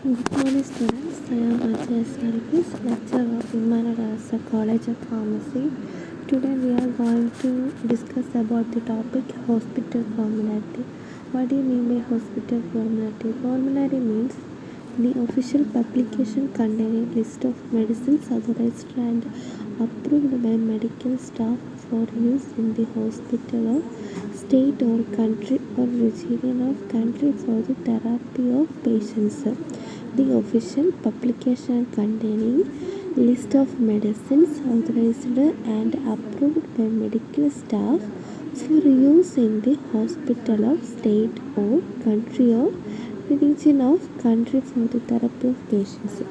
Good morning students, I am Anuja Service, lecturer of Humanity College of Pharmacy. Today we are going to discuss about the topic hospital formulary. What do you mean by hospital formulary? Formulary means the official publication containing list of medicines authorized and approved by medical staff for use in the hospital or state or country or region of country for the therapy of patients. The official publication containing list of medicines authorized and approved by medical staff for use in the hospital of state or country or region of country for the therapy of patients.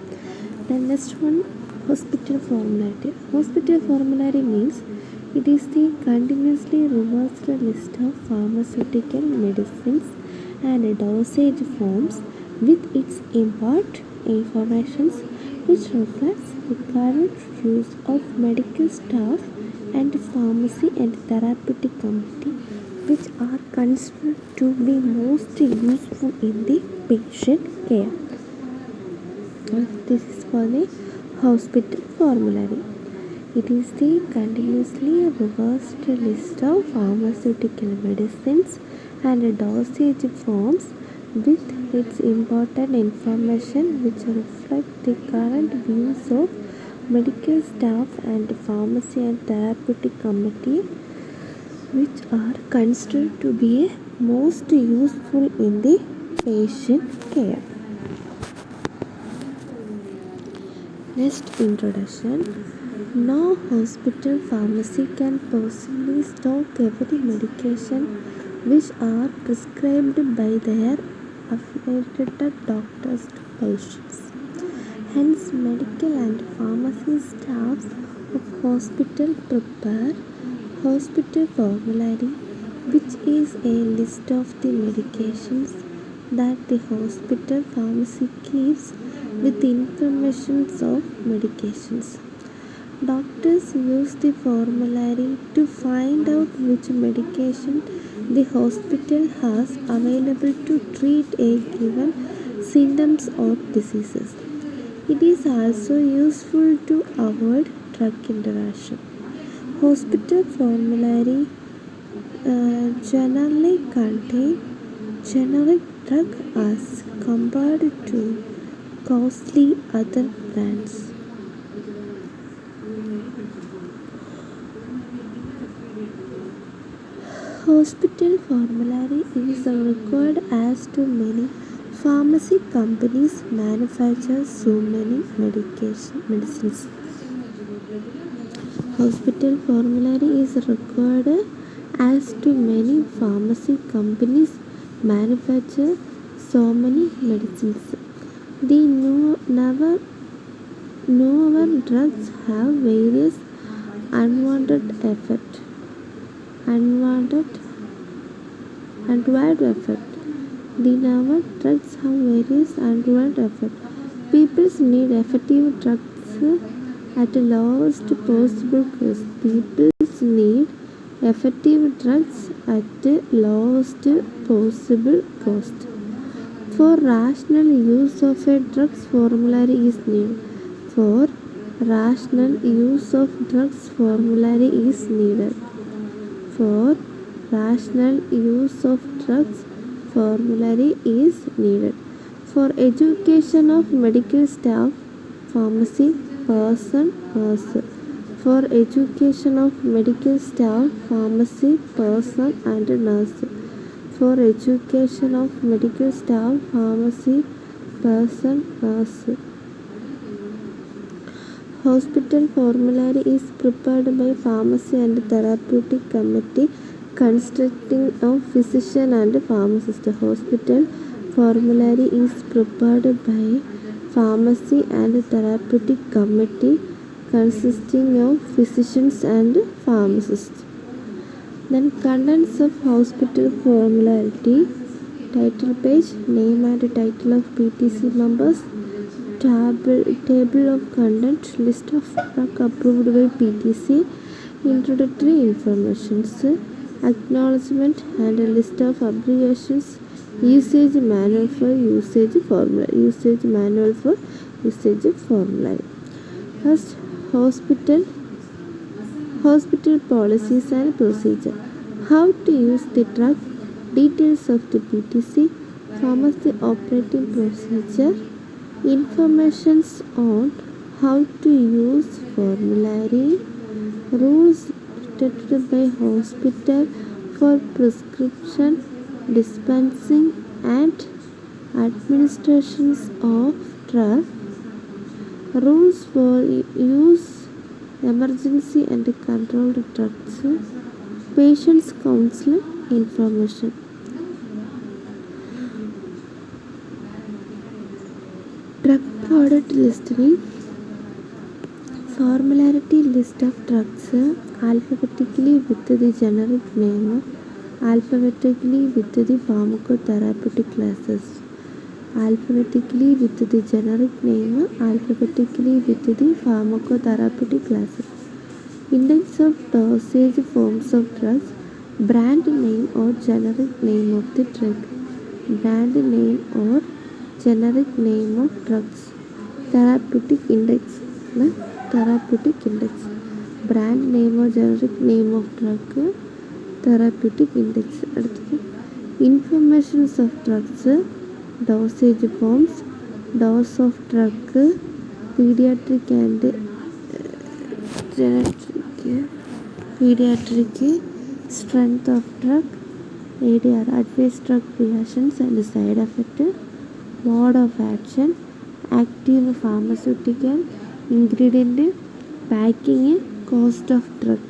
The next one, hospital formulary. Hospital formulary means it is the continuously reversed list of pharmaceutical medicines and dosage forms with its import information which reflects the current use of medical staff and pharmacy and therapeutic committee, which are considered to be most useful in the patient care. This is for the hospital formulary. It is the continuously reversed list of pharmaceutical medicines and dosage forms with its important information which reflect the current views of medical staff and pharmacy and therapeutic committee, which are considered to be most useful in the patient care. Next, introduction. No hospital pharmacy can possibly stock every medication which are prescribed by their affiliated doctors to patients. Hence, medical and pharmacy staffs of hospital prepare hospital formulary, which is a list of the medications that the hospital pharmacy keeps with information of medications. Doctors use the formulary to find out which medication the hospital has available to treat a given symptoms or diseases. It is also useful to avoid drug interaction. Hospital formulary generally contain generic drug as compared to costly other brands. Hospital formulary is required as too many pharmacy companies manufacture so many medicines. Hospital formulary is required as too many pharmacy companies manufacture so many medicines. The newer drugs have various unwanted effects. The newer drugs have various unwanted effects. People need effective drugs at the lowest possible cost. People need effective drugs at the lowest possible cost. For rational use of a drugs formulary is needed. For rational use of drugs formulary is needed. For rational use of drugs formulary is needed. For education of medical staff, pharmacy person, nurse. For education of medical staff, pharmacy person and nurse. For education of medical staff, pharmacy person, nurse. Hospital formulary is prepared by pharmacy and therapeutic committee consisting of physician and pharmacist. Hospital formulary is prepared by pharmacy and therapeutic committee consisting of physicians and pharmacists. Then contents of hospital formulary: title page, name and title of PTC members, table of contents, list of drug approved by PTC, introductory information, acknowledgement and a list of abbreviations Usage manual for usage formula. Usage manual for usage formula. First, hospital policies and procedure. How to use the drug. Details of the PTC. Pharmacy operating procedure. Informations on how to use formulary. Rules stated by hospital for prescription dispensing and administrations of drug. Rules for use emergency and controlled drugs. Patients counseling information. Drug product listing. Formularity list of drugs alphabetically with the generic name, alphabetically with the pharmacotherapeutic classes, alphabetically with the generic name, alphabetically with the pharmacotherapeutic classes. Index of dosage forms of drugs, brand name or generic name of the drug, brand name or generic name of drugs, therapeutic index. Therapeutic index, brand name or generic name of drug, therapeutic index. Informations of drugs, dosage forms, dose of drug, pediatric and pediatric, strength of drug, ADR, adverse drug reactions and side effect, mode of action, active pharmaceutical ingredient, packing, cost of drug.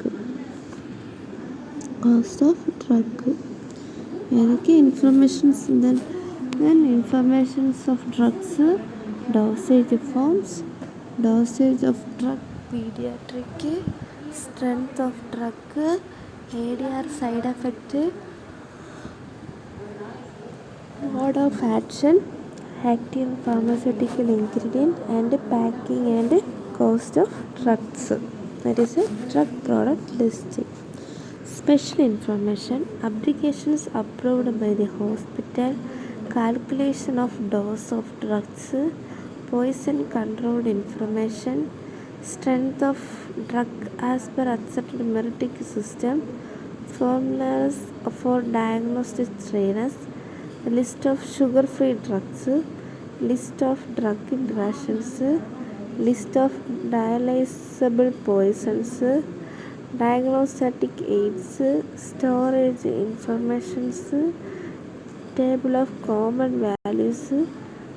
Informations then informations of drugs, dosage forms, dosage of drug, pediatric, strength of drug, ADR, side effect, mode of action, active pharmaceutical ingredient and packing and cost of drugs. That is a drug product listing. Special information, applications approved by the hospital, calculation of dose of drugs, poison controlled information, strength of drug as per accepted metric system, formulas for diagnostic trainers, list of sugar-free drugs, list of drug interactions, list of dialysable poisons, diagnostic aids, storage informations, table of common values,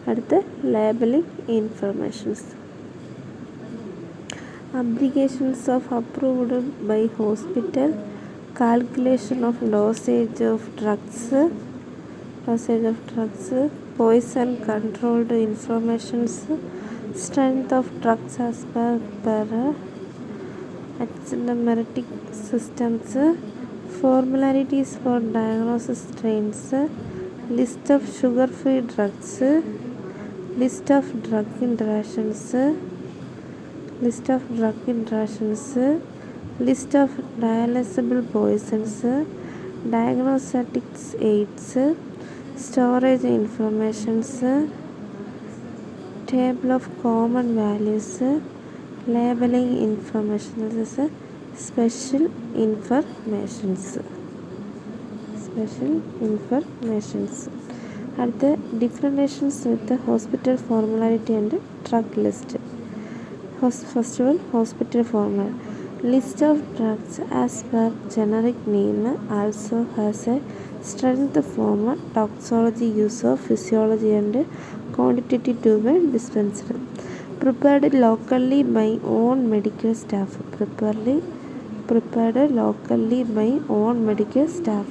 at the labeling informations. Applications of approved by hospital, calculation of dosage of drugs, poison controlled informations, strength of drugs as per axiomatic systems, formularities for diagnosis strains, list of sugar-free drugs, list of drug interactions, list of dialysable poisons, diagnostic aids, storage informations, table of common values, labeling information. This is special informations. At the differentiations with the hospital formularity and drug list. First one, hospital formula. List of drugs as per generic name also has a strength form, toxology, use of physiology and quantity to be dispensed. Prepared locally by own medical staff. Prepared locally by own medical staff.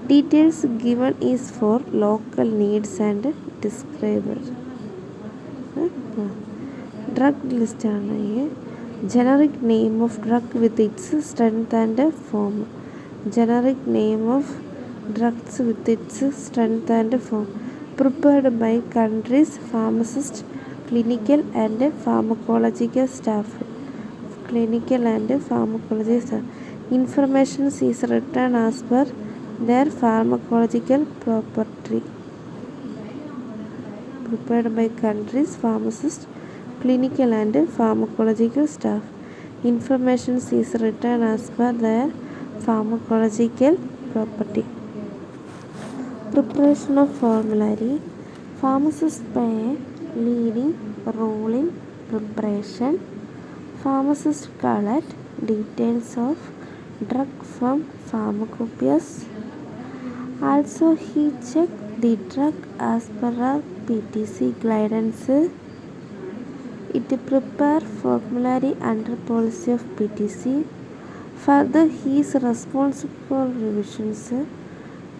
Details given is for local needs and described. Drug list generic name of drug with its strength and form. Generic name of drugs with its strength and form. Prepared by country's pharmacist, clinical and pharmacological staff. Information is written as per their pharmacological property. prepared by countries, pharmacists, clinical and pharmacological staff. Information is written as per their pharmacological property. Preparation of formulary. Pharmacists play a leading role in preparation. Pharmacists collect details of drug from pharmacopoeias. Also, he checked the drug as per a PTC guidance. It prepares formulary under policy of PTC. Further, he is responsible for revisions.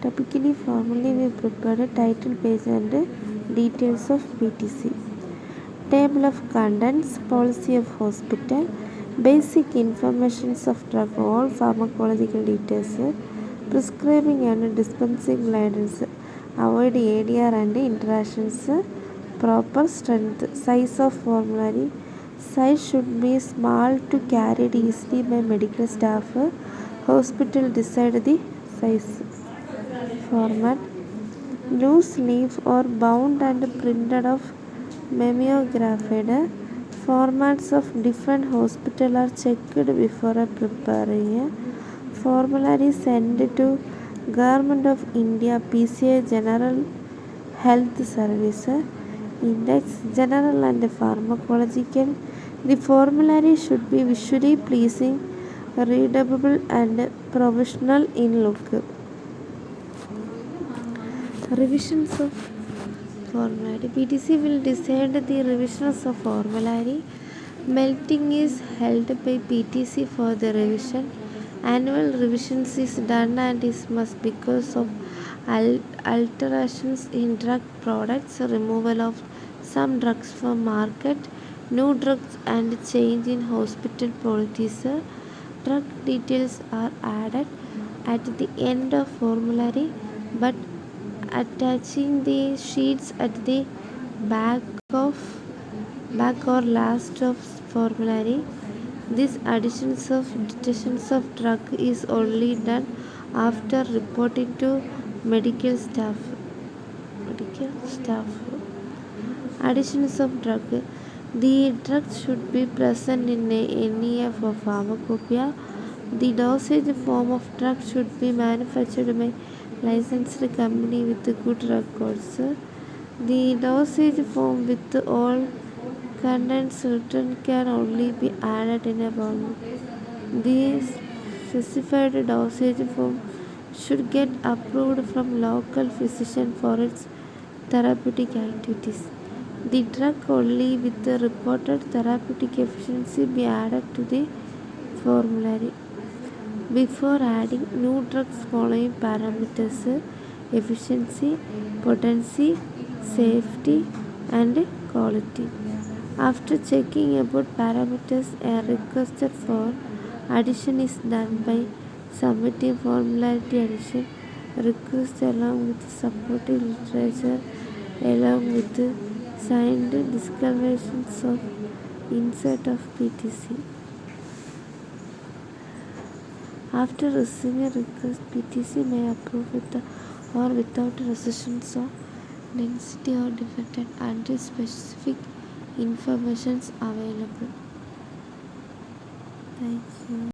Typically, formally we prepare a title page and details of PTC. Table of contents, policy of hospital, basic information of drug, all pharmacological details, prescribing and dispensing guidance, avoid ADR and interactions, proper strength, size of formulary. Size should be small to carried easily by medical staff. Hospital decide the size. Format: loose leaf or bound and printed of mimeographed. Formats of different hospitals are checked before preparing. Formulary sent to Government of India PCI General Health Service. Index general and pharmacological. The formulary should be visually pleasing, readable and professional in look. Revisions of formulary. PTC will decide the revisions of formulary. Melting is held by PTC for the revision. Annual revisions is done and is must because of alterations in drug products, removal of some drugs from market, new drugs and change in hospital policies. Drug details are added at the end of formulary, but attaching the sheets at the back or last of formulary. This additions of details of drug is only done after reporting to medical staff. Additions of drug. The drug should be present in any of a pharmacopoeia. The dosage form of drug should be manufactured by licensed company with good records. The dosage form with all contents written can only be added in a bottle. The specified dosage form should get approved from local physician for its therapeutic activities. The drug only with the reported therapeutic efficiency be added to the formulary. Before adding new drugs, following parameters: efficiency, potency, safety and quality. After checking about parameters, a request for addition is done by submitting formulary addition request along with supporting literature along with signed disclarations of insert of PTC. After receiving a request, PTC may approve with or without restrictions on density or defected until specific information is available. Thank you.